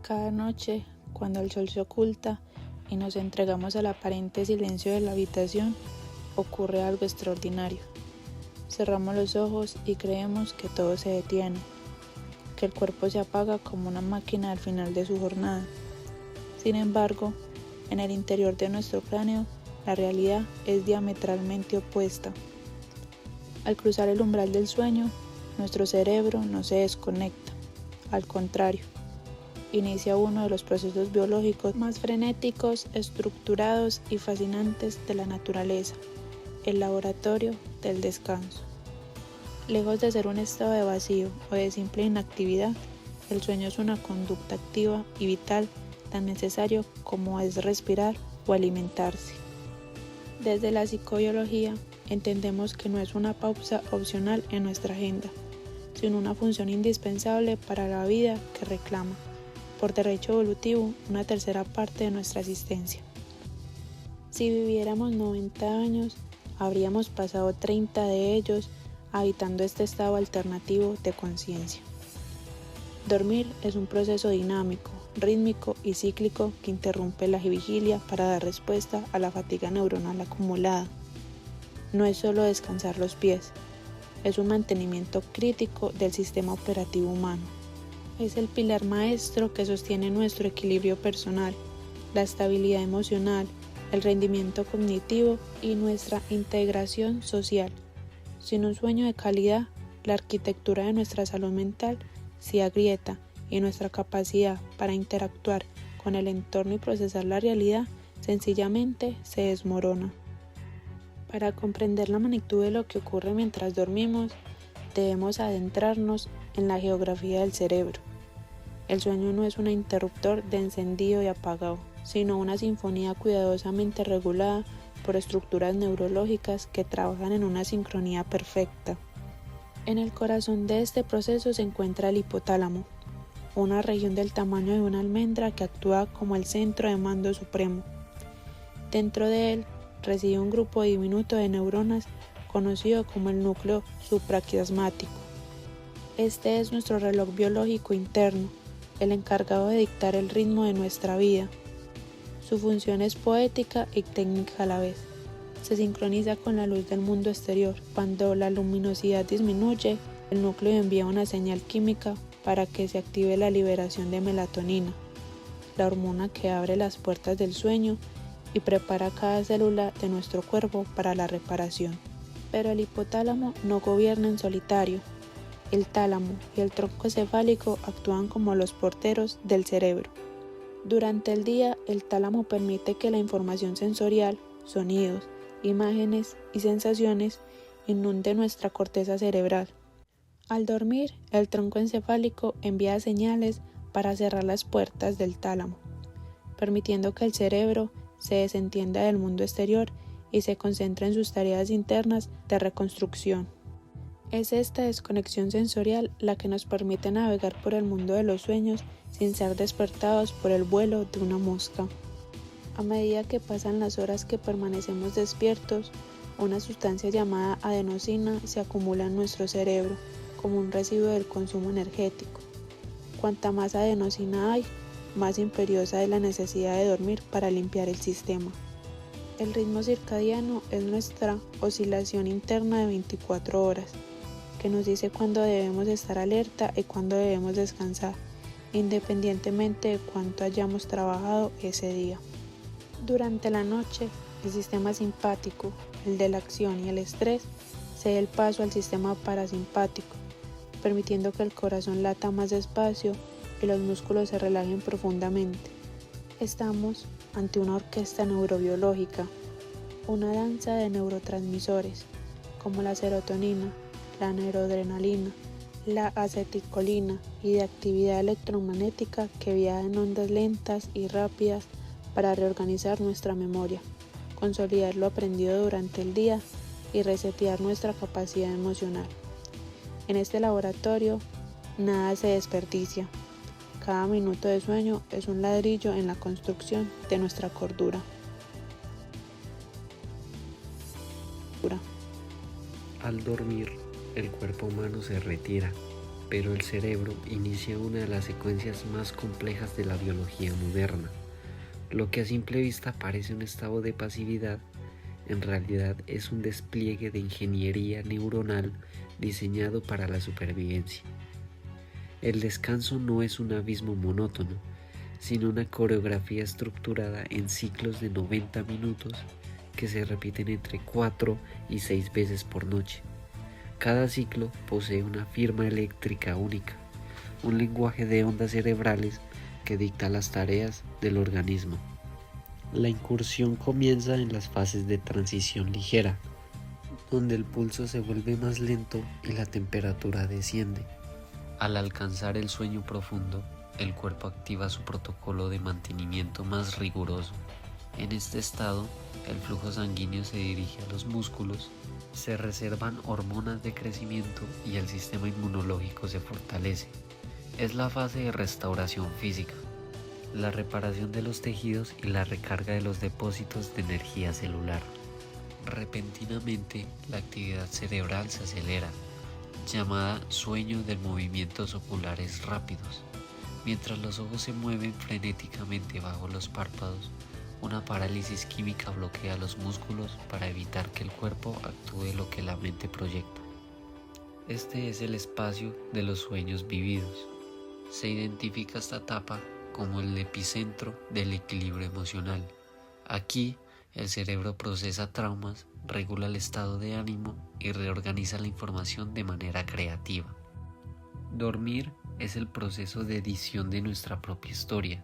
Cada noche, cuando el sol se oculta y nos entregamos al aparente silencio de la habitación, ocurre algo extraordinario. Cerramos los ojos y creemos que todo se detiene, que el cuerpo se apaga como una máquina al final de su jornada. Sin embargo, en el interior de nuestro cráneo, la realidad es diametralmente opuesta. Al cruzar el umbral del sueño, nuestro cerebro no se desconecta, al contrario, inicia uno de los procesos biológicos más frenéticos, estructurados y fascinantes de la naturaleza, el laboratorio del descanso. Lejos de ser un estado de vacío o de simple inactividad, el sueño es una conducta activa y vital tan necesario como es respirar o alimentarse. Desde la psicobiología, entendemos que no es una pausa opcional en nuestra agenda, sino una función indispensable para la vida que reclama, por derecho evolutivo, una tercera parte de nuestra existencia. Si viviéramos 90 años, habríamos pasado 30 de ellos habitando este estado alternativo de conciencia. Dormir es un proceso dinámico, rítmico y cíclico que interrumpe la vigilia para dar respuesta a la fatiga neuronal acumulada. No es solo descansar los pies, es un mantenimiento crítico del sistema operativo humano. Es el pilar maestro que sostiene nuestro equilibrio personal, la estabilidad emocional, el rendimiento cognitivo y nuestra integración social. Sin un sueño de calidad, la arquitectura de nuestra salud mental se agrieta y nuestra capacidad para interactuar con el entorno y procesar la realidad sencillamente se desmorona. Para comprender la magnitud de lo que ocurre mientras dormimos, debemos adentrarnos en la geografía del cerebro. El sueño no es un interruptor de encendido y apagado, sino una sinfonía cuidadosamente regulada por estructuras neurológicas que trabajan en una sincronía perfecta. En el corazón de este proceso se encuentra el hipotálamo, una región del tamaño de una almendra que actúa como el centro de mando supremo. Dentro de él reside un grupo diminuto de neuronas conocido como el núcleo supraquiasmático. Este es nuestro reloj biológico interno, el encargado de dictar el ritmo de nuestra vida. Su función es poética y técnica a la vez. Se sincroniza con la luz del mundo exterior. Cuando la luminosidad disminuye, el núcleo envía una señal química para que se active la liberación de melatonina, la hormona que abre las puertas del sueño y prepara cada célula de nuestro cuerpo para la reparación. Pero el hipotálamo no gobierna en solitario. El tálamo y el tronco cefálico actúan como los porteros del cerebro. Durante el día, el tálamo permite que la información sensorial, sonidos, imágenes y sensaciones inunde nuestra corteza cerebral. Al dormir, el tronco encefálico envía señales para cerrar las puertas del tálamo, permitiendo que el cerebro se desentienda del mundo exterior y se concentre en sus tareas internas de reconstrucción. Es esta desconexión sensorial la que nos permite navegar por el mundo de los sueños sin ser despertados por el vuelo de una mosca. A medida que pasan las horas que permanecemos despiertos, una sustancia llamada adenosina se acumula en nuestro cerebro como un residuo del consumo energético. Cuanta más adenosina hay, más imperiosa es la necesidad de dormir para limpiar el sistema. El ritmo circadiano es nuestra oscilación interna de 24 horas, que nos dice cuándo debemos estar alerta y cuándo debemos descansar, independientemente de cuánto hayamos trabajado ese día. Durante la noche, el sistema simpático, el de la acción y el estrés, cede el paso al sistema parasimpático, permitiendo que el corazón lata más despacio y los músculos se relajen profundamente. Estamos ante una orquesta neurobiológica, una danza de neurotransmisores, como la serotonina, la noradrenalina, la acetilcolina y de actividad electromagnética que viaja en ondas lentas y rápidas para reorganizar nuestra memoria, consolidar lo aprendido durante el día y resetear nuestra capacidad emocional. En este laboratorio, nada se desperdicia. Cada minuto de sueño es un ladrillo en la construcción de nuestra cordura. Al dormir, el cuerpo humano se retira, pero el cerebro inicia una de las secuencias más complejas de la biología moderna. Lo que a simple vista parece un estado de pasividad, en realidad es un despliegue de ingeniería neuronal diseñado para la supervivencia. El descanso no es un abismo monótono, sino una coreografía estructurada en ciclos de 90 minutos que se repiten entre 4 y 6 veces por noche. Cada ciclo posee una firma eléctrica única, un lenguaje de ondas cerebrales que dicta las tareas del organismo. La incursión comienza en las fases de transición ligera, donde el pulso se vuelve más lento y la temperatura desciende. Al alcanzar el sueño profundo, el cuerpo activa su protocolo de mantenimiento más riguroso. En este estado, el flujo sanguíneo se dirige a los músculos, se reservan hormonas de crecimiento y el sistema inmunológico se fortalece. Es la fase de restauración física, la reparación de los tejidos y la recarga de los depósitos de energía celular. Repentinamente, la actividad cerebral se acelera, llamada sueño de movimientos oculares rápidos. Mientras los ojos se mueven frenéticamente bajo los párpados, una parálisis química bloquea los músculos para evitar que el cuerpo actúe lo que la mente proyecta. Este es el espacio de los sueños vividos. Se identifica esta etapa como el epicentro del equilibrio emocional. Aquí, el cerebro procesa traumas, regula el estado de ánimo y reorganiza la información de manera creativa. Dormir es el proceso de edición de nuestra propia historia.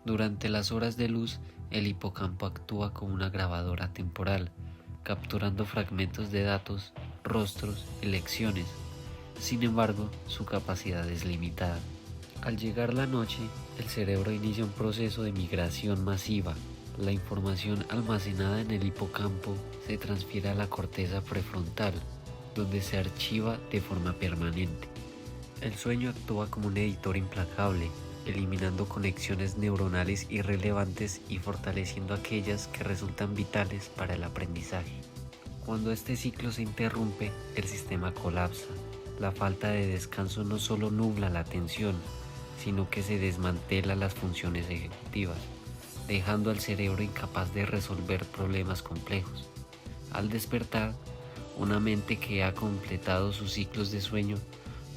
Durante las horas de luz, el hipocampo actúa como una grabadora temporal, capturando fragmentos de datos, rostros y lecciones. Sin embargo, su capacidad es limitada. Al llegar la noche, el cerebro inicia un proceso de migración masiva. La información almacenada en el hipocampo se transfiere a la corteza prefrontal, donde se archiva de forma permanente. El sueño actúa como un editor implacable, eliminando conexiones neuronales irrelevantes y fortaleciendo aquellas que resultan vitales para el aprendizaje. Cuando este ciclo se interrumpe, el sistema colapsa. La falta de descanso no solo nubla la atención, sino que se desmantela las funciones ejecutivas, dejando al cerebro incapaz de resolver problemas complejos. Al despertar, una mente que ha completado sus ciclos de sueño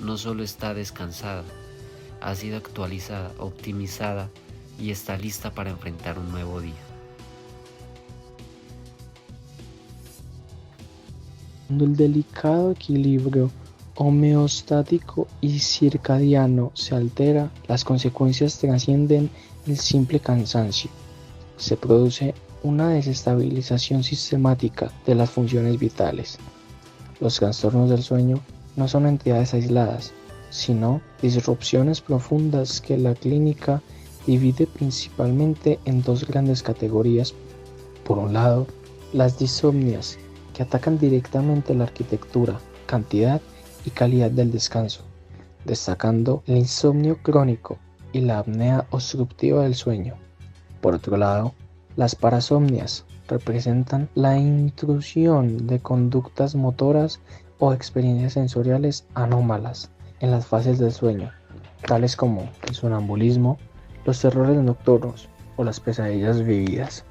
no solo está descansada, ha sido actualizada, optimizada y está lista para enfrentar un nuevo día. Cuando el delicado equilibrio homeostático y circadiano se altera, las consecuencias trascienden el simple cansancio. Se produce una desestabilización sistemática de las funciones vitales. Los trastornos del sueño no son entidades aisladas, sino disrupciones profundas que la clínica divide principalmente en dos grandes categorías. Por un lado, las disomnias, que atacan directamente la arquitectura, cantidad y calidad del descanso, destacando el insomnio crónico y la apnea obstructiva del sueño. Por otro lado, las parasomnias representan la intrusión de conductas motoras o experiencias sensoriales anómalas en las fases del sueño, tales como el sonambulismo, los terrores nocturnos o las pesadillas vividas.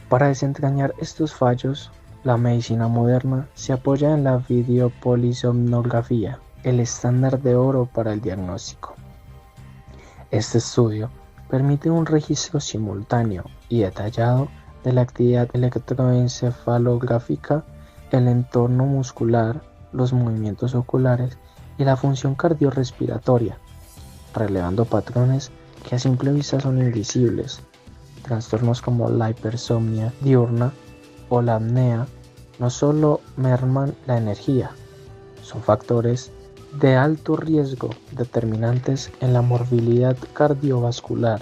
Para desentrañar estos fallos, la medicina moderna se apoya en la videopolisomnografía, el estándar de oro para el diagnóstico. Este estudio permite un registro simultáneo y detallado de la actividad electroencefalográfica, el entorno muscular, los movimientos oculares y la función cardiorrespiratoria, relevando patrones que a simple vista son invisibles. Trastornos como la hipersomnia diurna o la apnea no solo merman la energía, son factores de alto riesgo determinantes en la morbilidad cardiovascular,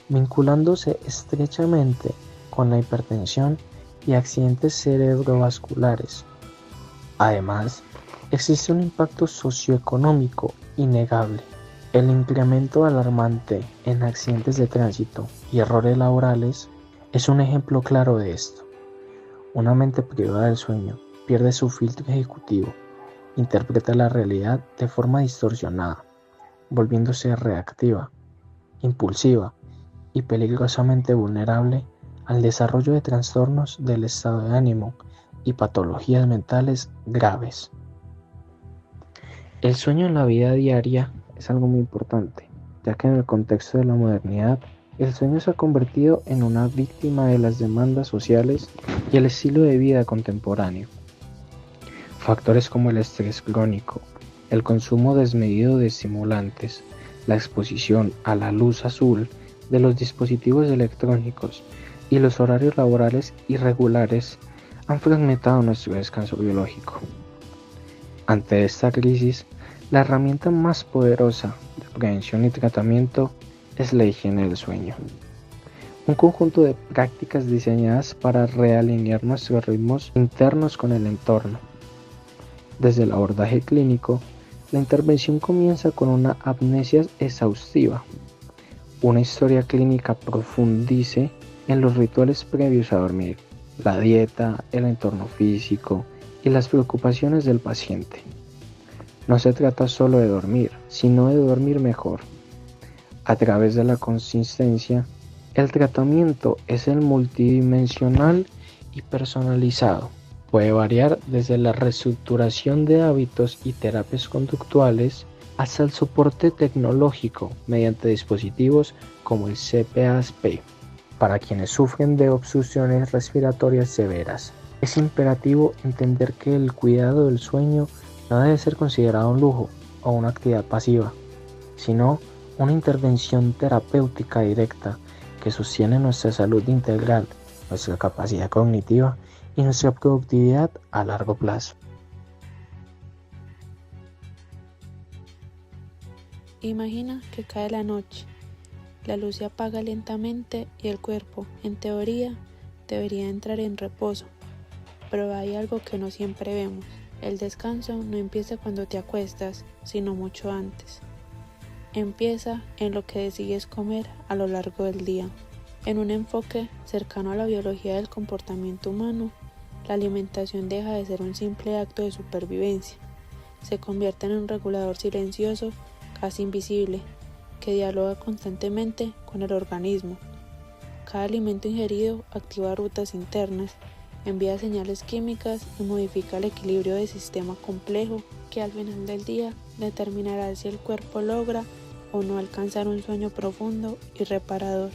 vinculándose estrechamente con la hipertensión y accidentes cerebrovasculares. Además, existe un impacto socioeconómico innegable. El incremento alarmante en accidentes de tránsito y errores laborales es un ejemplo claro de esto. Una mente privada del sueño pierde su filtro ejecutivo interpreta la realidad de forma distorsionada, volviéndose reactiva, impulsiva y peligrosamente vulnerable al desarrollo de trastornos del estado de ánimo y patologías mentales graves. El sueño en la vida diaria es algo muy importante, ya que en el contexto de la modernidad, el sueño se ha convertido en una víctima de las demandas sociales y el estilo de vida contemporáneo. Factores como el estrés crónico, el consumo desmedido de estimulantes, la exposición a la luz azul de los dispositivos electrónicos y los horarios laborales irregulares han fragmentado nuestro descanso biológico. Ante esta crisis, la herramienta más poderosa de prevención y tratamiento es la higiene del sueño. Un conjunto de prácticas diseñadas para realinear nuestros ritmos internos con el entorno. Desde el abordaje clínico, la intervención comienza con una amnesia exhaustiva. Una historia clínica profundice en los rituales previos a dormir, la dieta, el entorno físico y las preocupaciones del paciente. No se trata solo de dormir, sino de dormir mejor. A través de la consistencia, el tratamiento es el multidimensional y personalizado. Puede variar desde la reestructuración de hábitos y terapias conductuales hasta el soporte tecnológico mediante dispositivos como el CPAP para quienes sufren de obstrucciones respiratorias severas. Es imperativo entender que el cuidado del sueño no debe ser considerado un lujo o una actividad pasiva, sino una intervención terapéutica directa que sostiene nuestra salud integral, nuestra capacidad cognitiva y nuestra productividad a largo plazo. Imagina que cae la noche, la luz se apaga lentamente y el cuerpo, en teoría, debería entrar en reposo, pero hay algo que no siempre vemos. El descanso no empieza cuando te acuestas, sino mucho antes. Empieza en lo que decides comer a lo largo del día. En un enfoque cercano a la biología del comportamiento humano, la alimentación deja de ser un simple acto de supervivencia. Se convierte en un regulador silencioso, casi invisible, que dialoga constantemente con el organismo. Cada alimento ingerido activa rutas internas, envía señales químicas y modifica el equilibrio del sistema complejo que al final del día determinará si el cuerpo logra o no alcanzar un sueño profundo y reparador.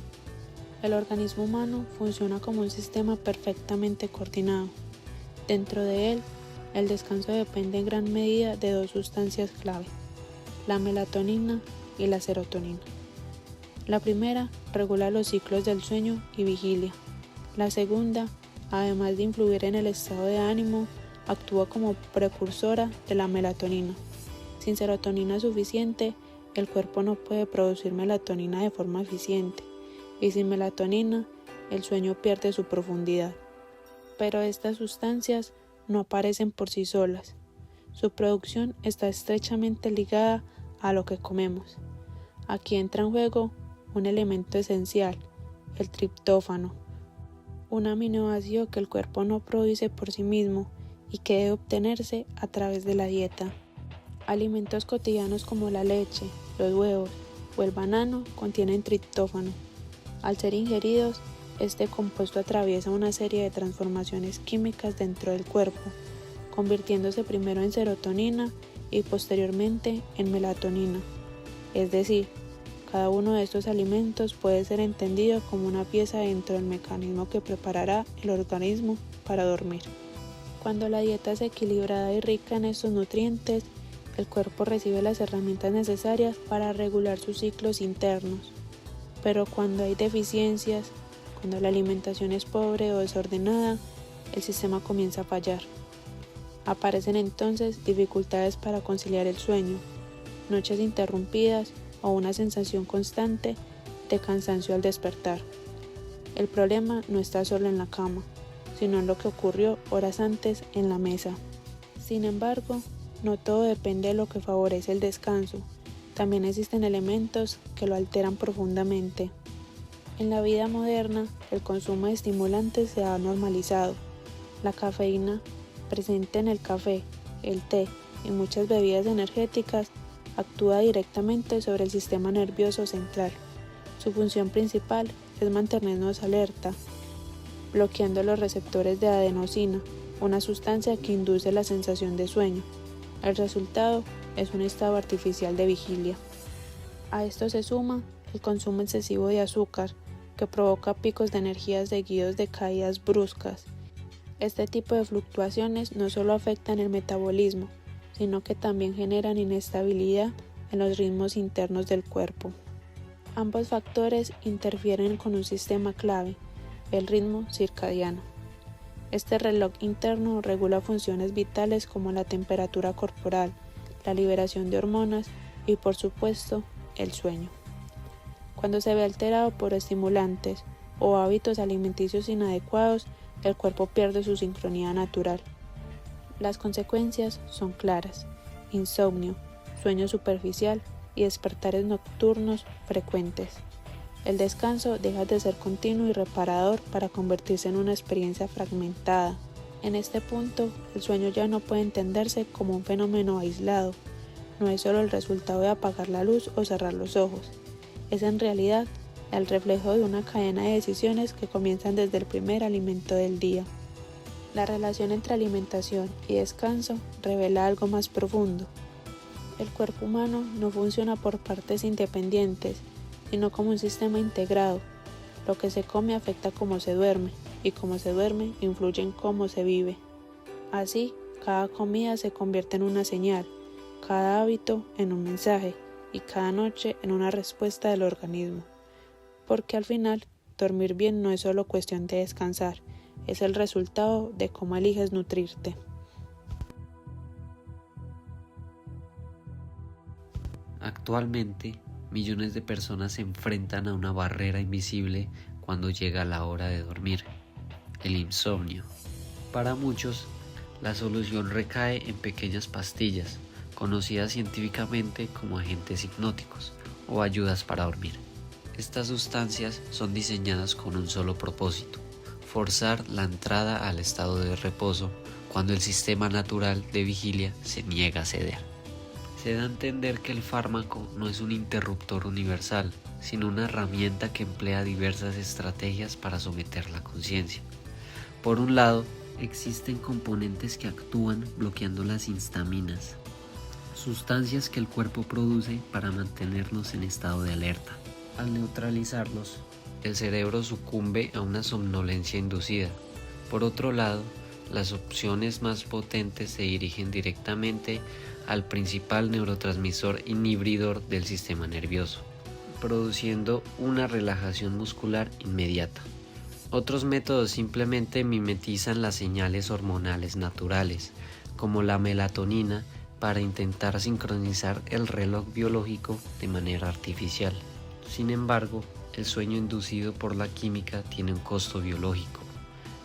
El organismo humano funciona como un sistema perfectamente coordinado. Dentro de él, el descanso depende en gran medida de dos sustancias clave, la melatonina y la serotonina. La primera regula los ciclos del sueño y vigilia. La segunda, además de influir en el estado de ánimo, actúa como precursora de la melatonina. Sin serotonina suficiente, el cuerpo no puede producir melatonina de forma eficiente, y sin melatonina, el sueño pierde su profundidad. Pero estas sustancias no aparecen por sí solas. Su producción está estrechamente ligada a lo que comemos. Aquí entra en juego un elemento esencial, el triptófano, un aminoácido que el cuerpo no produce por sí mismo y que debe obtenerse a través de la dieta. Alimentos cotidianos como la leche, los huevos o el banano contienen triptófano. Al ser ingeridos, este compuesto atraviesa una serie de transformaciones químicas dentro del cuerpo, convirtiéndose primero en serotonina y posteriormente en melatonina. Es decir, cada uno de estos alimentos puede ser entendido como una pieza dentro del mecanismo que preparará el organismo para dormir. Cuando la dieta es equilibrada y rica en estos nutrientes, el cuerpo recibe las herramientas necesarias para regular sus ciclos internos. Pero cuando hay deficiencias, cuando la alimentación es pobre o desordenada, el sistema comienza a fallar. Aparecen entonces dificultades para conciliar el sueño, noches interrumpidas o una sensación constante de cansancio al despertar. El problema no está solo en la cama, sino en lo que ocurrió horas antes en la mesa. Sin embargo, no todo depende de lo que favorece el descanso. También existen elementos que lo alteran profundamente. En la vida moderna, el consumo de estimulantes se ha normalizado. La cafeína, presente en el café, el té y muchas bebidas energéticas, actúa directamente sobre el sistema nervioso central. Su función principal es mantenernos alerta, bloqueando los receptores de adenosina, una sustancia que induce la sensación de sueño. El resultado es un estado artificial de vigilia. A esto se suma el consumo excesivo de azúcar, que provoca picos de energía seguidos de caídas bruscas. Este tipo de fluctuaciones no solo afectan el metabolismo, sino que también generan inestabilidad en los ritmos internos del cuerpo. Ambos factores interfieren con un sistema clave, el ritmo circadiano. Este reloj interno regula funciones vitales como la temperatura corporal, la liberación de hormonas y, por supuesto, el sueño. Cuando se ve alterado por estimulantes o hábitos alimenticios inadecuados, el cuerpo pierde su sincronía natural. Las consecuencias son claras: insomnio, sueño superficial y despertares nocturnos frecuentes. El descanso deja de ser continuo y reparador para convertirse en una experiencia fragmentada. En este punto, el sueño ya no puede entenderse como un fenómeno aislado. No es solo el resultado de apagar la luz o cerrar los ojos. Es en realidad el reflejo de una cadena de decisiones que comienzan desde el primer alimento del día. La relación entre alimentación y descanso revela algo más profundo. El cuerpo humano no funciona por partes independientes, sino como un sistema integrado. Lo que se come afecta cómo se duerme, y cómo se duerme influye en cómo se vive. Así, cada comida se convierte en una señal, cada hábito en un mensaje, y cada noche en una respuesta del organismo. Porque al final, dormir bien no es solo cuestión de descansar, es el resultado de cómo eliges nutrirte. Actualmente, millones de personas se enfrentan a una barrera invisible cuando llega la hora de dormir: el insomnio. Para muchos, la solución recae en pequeñas pastillas, conocidas científicamente como agentes hipnóticos o ayudas para dormir. Estas sustancias son diseñadas con un solo propósito: forzar la entrada al estado de reposo cuando el sistema natural de vigilia se niega a ceder. Se da a entender que el fármaco no es un interruptor universal, sino una herramienta que emplea diversas estrategias para someter la conciencia. Por un lado, existen componentes que actúan bloqueando las histaminas, sustancias que el cuerpo produce para mantenernos en estado de alerta. Al neutralizarlos, el cerebro sucumbe a una somnolencia inducida. Por otro lado, las opciones más potentes se dirigen directamente al principal neurotransmisor inhibidor del sistema nervioso, produciendo una relajación muscular inmediata. Otros métodos simplemente mimetizan las señales hormonales naturales, como la melatonina, para intentar sincronizar el reloj biológico de manera artificial. Sin embargo, el sueño inducido por la química tiene un costo biológico.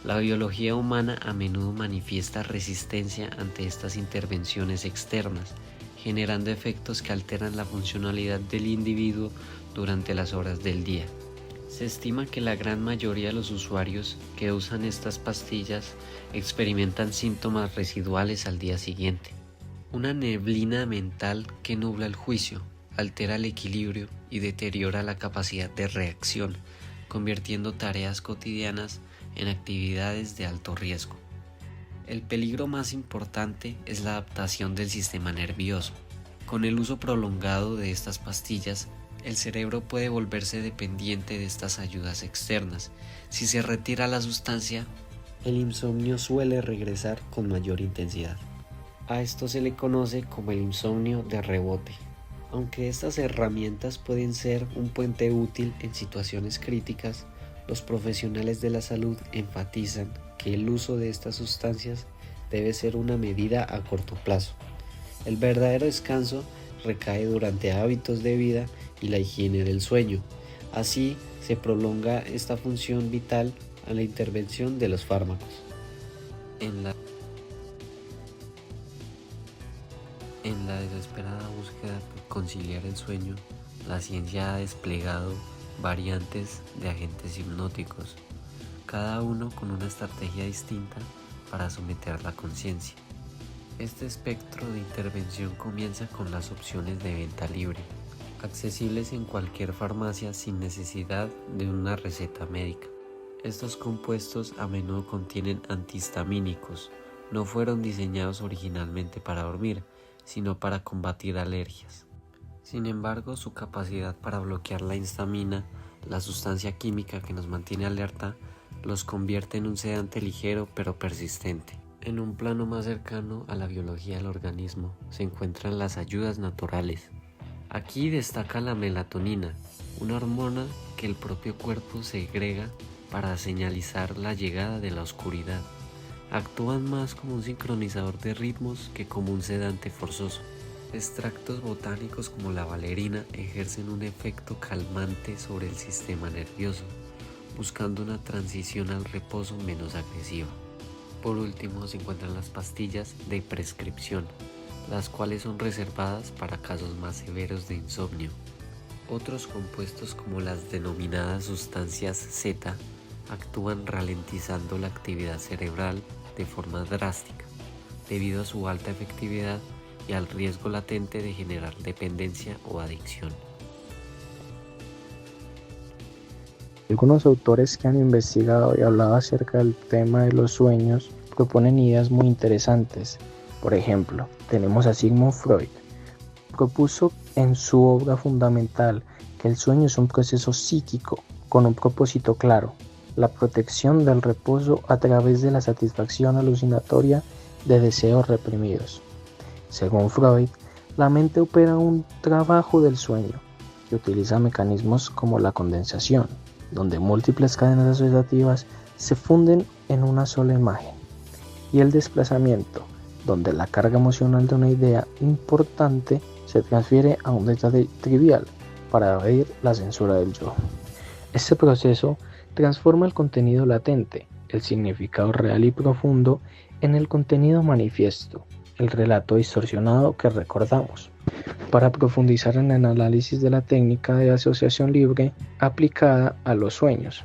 La biología humana a menudo manifiesta resistencia ante estas intervenciones externas, generando efectos que alteran la funcionalidad del individuo durante las horas del día. Se estima que la gran mayoría de los usuarios que usan estas pastillas experimentan síntomas residuales al día siguiente. Una neblina mental que nubla el juicio, altera el equilibrio y deteriora la capacidad de reacción, convirtiendo tareas cotidianas en actividades de alto riesgo. El peligro más importante es la adaptación del sistema nervioso. Con el uso prolongado de estas pastillas, el cerebro puede volverse dependiente de estas ayudas externas. Si se retira la sustancia, el insomnio suele regresar con mayor intensidad. A esto se le conoce como el insomnio de rebote. Aunque estas herramientas pueden ser un puente útil en situaciones críticas, los profesionales de la salud enfatizan que el uso de estas sustancias debe ser una medida a corto plazo. El verdadero descanso recae durante hábitos de vida y la higiene del sueño. Así se prolonga esta función vital a la intervención de los fármacos. En la desesperada búsqueda por conciliar el sueño, la ciencia ha desplegado variantes de agentes hipnóticos, cada uno con una estrategia distinta para someter la conciencia. Este espectro de intervención comienza con las opciones de venta libre, accesibles en cualquier farmacia sin necesidad de una receta médica. Estos compuestos a menudo contienen antihistamínicos. No fueron diseñados originalmente para dormir, sino para combatir alergias. Sin embargo, su capacidad para bloquear la histamina, la sustancia química que nos mantiene alerta, los convierte en un sedante ligero pero persistente. En un plano más cercano a la biología del organismo se encuentran las ayudas naturales. Aquí destaca la melatonina, una hormona que el propio cuerpo segrega para señalizar la llegada de la oscuridad. Actúan más como un sincronizador de ritmos que como un sedante forzoso. Extractos botánicos como la valerina ejercen un efecto calmante sobre el sistema nervioso, buscando una transición al reposo menos agresiva. Por último se encuentran las pastillas de prescripción, las cuales son reservadas para casos más severos de insomnio. Otros compuestos como las denominadas sustancias Z actúan ralentizando la actividad cerebral de forma drástica, debido a su alta efectividad y al riesgo latente de generar dependencia o adicción. Algunos autores que han investigado y hablado acerca del tema de los sueños proponen ideas muy interesantes. Por ejemplo, tenemos a Sigmund Freud. Propuso en su obra fundamental que el sueño es un proceso psíquico con un propósito claro, la protección del reposo a través de la satisfacción alucinatoria de deseos reprimidos. Según Freud, la mente opera un trabajo del sueño que utiliza mecanismos como la condensación, donde múltiples cadenas asociativas se funden en una sola imagen, y el desplazamiento, donde la carga emocional de una idea importante se transfiere a un detalle trivial para evadir la censura del yo. Este proceso transforma el contenido latente, el significado real y profundo, en el contenido manifiesto, el relato distorsionado que recordamos. Para profundizar en el análisis de la técnica de asociación libre aplicada a los sueños,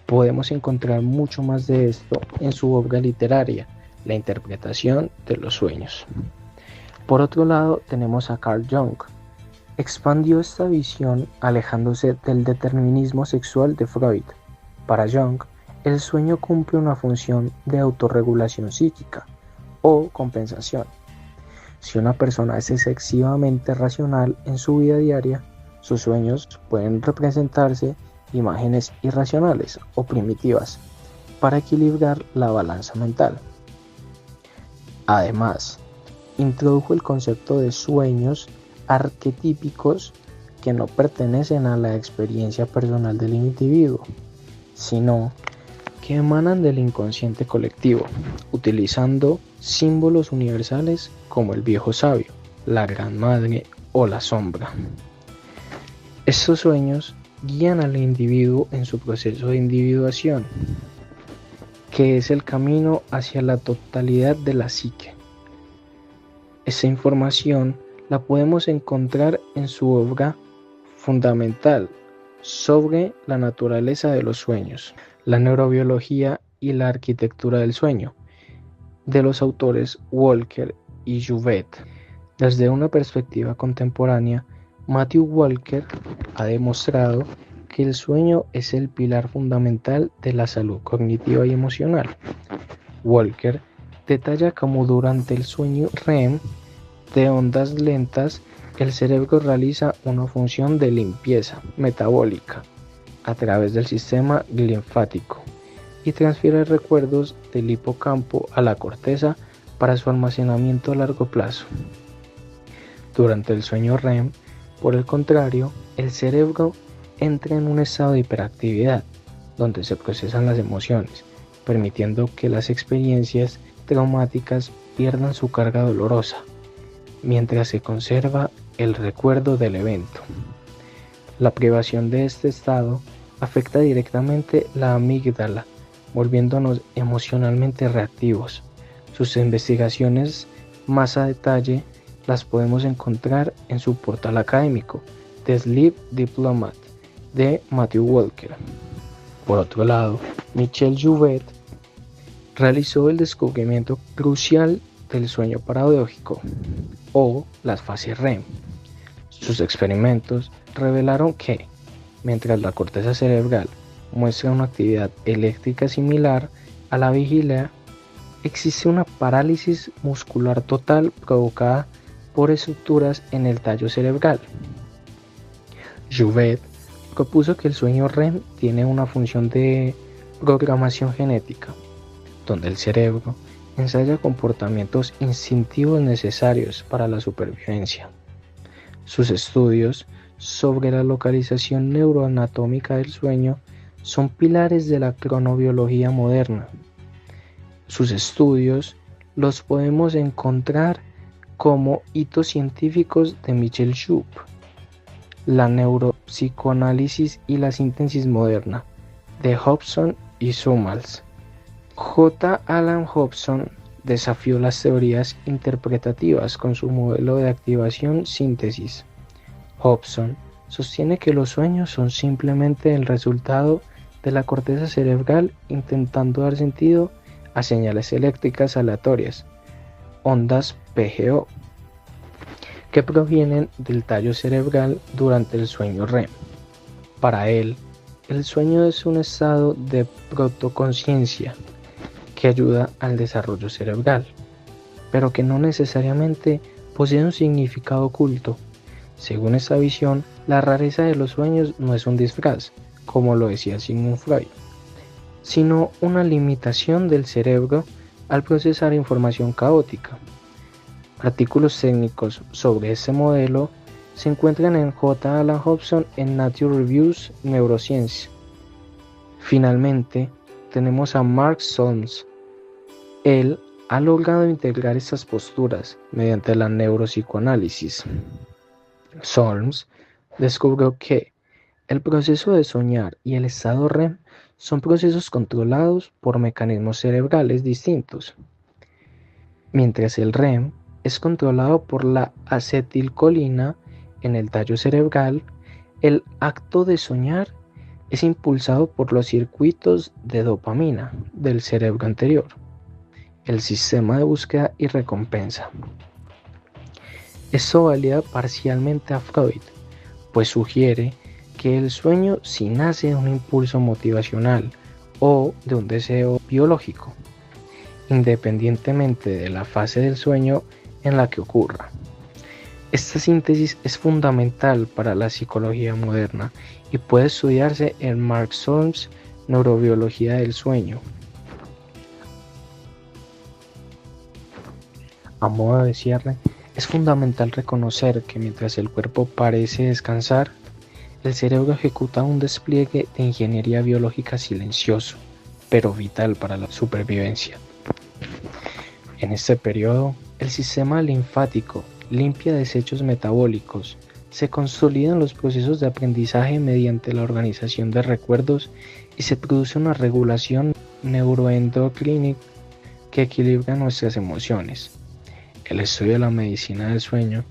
podemos encontrar mucho más de esto en su obra literaria, La interpretación de los sueños. Por otro lado, tenemos a Carl Jung. Expandió esta visión alejándose del determinismo sexual de Freud. Para Jung, el sueño cumple una función de autorregulación psíquica o compensación. Si una persona es excesivamente racional en su vida diaria, sus sueños pueden representarse imágenes irracionales o primitivas para equilibrar la balanza mental. Además, introdujo el concepto de sueños arquetípicos que no pertenecen a la experiencia personal del individuo, sino que emanan del inconsciente colectivo, utilizando símbolos universales como el viejo sabio, la gran madre o la sombra. Estos sueños guían al individuo en su proceso de individuación, que es el camino hacia la totalidad de la psique. Esa información la podemos encontrar en su obra fundamental sobre la naturaleza de los sueños, la neurobiología y la arquitectura del sueño, de los autores Walker y Jouvet. Desde una perspectiva contemporánea, Matthew Walker ha demostrado que el sueño es el pilar fundamental de la salud cognitiva y emocional. Walker detalla cómo durante el sueño REM de ondas lentas, el cerebro realiza una función de limpieza metabólica a través del sistema linfático y transfiere recuerdos del hipocampo a la corteza para su almacenamiento a largo plazo. Durante el sueño REM, por el contrario, el cerebro entra en un estado de hiperactividad, donde se procesan las emociones, permitiendo que las experiencias traumáticas pierdan su carga dolorosa, mientras se conserva el recuerdo del evento. La privación de este estado afecta directamente la amígdala, volviéndonos emocionalmente reactivos. Sus investigaciones más a detalle las podemos encontrar en su portal académico, The Sleep Diplomat, de Matthew Walker. Por otro lado, Michel Jouvet realizó el descubrimiento crucial del sueño paradójico o las fases REM. Sus experimentos revelaron que, mientras la corteza cerebral muestra una actividad eléctrica similar a la vigilia, existe una parálisis muscular total provocada por estructuras en el tallo cerebral. Jouvet propuso que el sueño REM tiene una función de programación genética, donde el cerebro ensaya comportamientos instintivos necesarios para la supervivencia. Sus estudios sobre la localización neuroanatómica del sueño son pilares de la cronobiología moderna. Sus estudios los podemos encontrar como hitos científicos de Michel Joub, la neuropsicoanálisis y la síntesis moderna, de Hobson y Summers. J. Alan Hobson desafió las teorías interpretativas con su modelo de activación-síntesis. Hobson sostiene que los sueños son simplemente el resultado de la corteza cerebral intentando dar sentido a señales eléctricas aleatorias, ondas PGO, que provienen del tallo cerebral durante el sueño REM. Para él, el sueño es un estado de protoconsciencia que ayuda al desarrollo cerebral, pero que no necesariamente posee un significado oculto. Según esta visión, la rareza de los sueños no es un disfraz, como lo decía Sigmund Freud, sino una limitación del cerebro al procesar información caótica. Artículos técnicos sobre este modelo se encuentran en J. Alan Hobson en Nature Reviews Neuroscience. Finalmente, tenemos a Mark Solms. Él ha logrado integrar estas posturas mediante la neuropsicoanálisis. Solms descubrió que el proceso de soñar y el estado REM son procesos controlados por mecanismos cerebrales distintos. Mientras el REM es controlado por la acetilcolina en el tallo cerebral, el acto de soñar es impulsado por los circuitos de dopamina del cerebro anterior, el sistema de búsqueda y recompensa. Esto valida parcialmente a Freud, pues sugiere que el sueño sí nace de un impulso motivacional o de un deseo biológico, independientemente de la fase del sueño en la que ocurra. Esta síntesis es fundamental para la psicología moderna y puede estudiarse en Mark Solms' Neurobiología del sueño. A modo de cierre, es fundamental reconocer que mientras el cuerpo parece descansar, el cerebro ejecuta un despliegue de ingeniería biológica silencioso, pero vital para la supervivencia. En este periodo, el sistema linfático limpia desechos metabólicos, se consolidan los procesos de aprendizaje mediante la organización de recuerdos y se produce una regulación neuroendocrina que equilibra nuestras emociones. El estudio de la medicina del sueño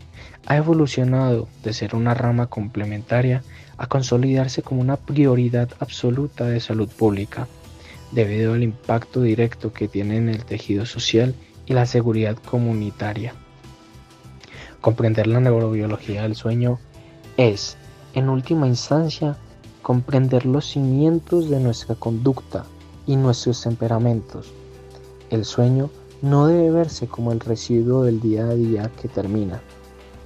ha evolucionado de ser una rama complementaria a consolidarse como una prioridad absoluta de salud pública, debido al impacto directo que tiene en el tejido social y la seguridad comunitaria. Comprender la neurobiología del sueño es, en última instancia, comprender los cimientos de nuestra conducta y nuestros temperamentos. El sueño no debe verse como el residuo del día a día que termina,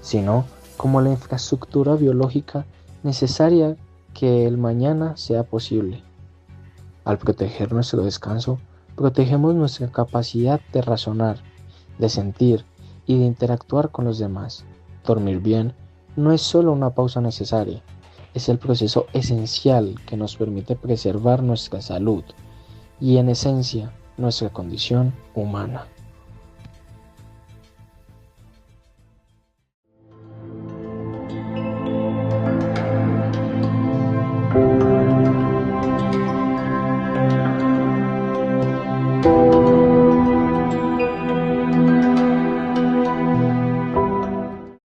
sino como la infraestructura biológica necesaria que el mañana sea posible. Al proteger nuestro descanso, protegemos nuestra capacidad de razonar, de sentir y de interactuar con los demás. Dormir bien no es solo una pausa necesaria, es el proceso esencial que nos permite preservar nuestra salud y, en esencia, nuestra condición humana.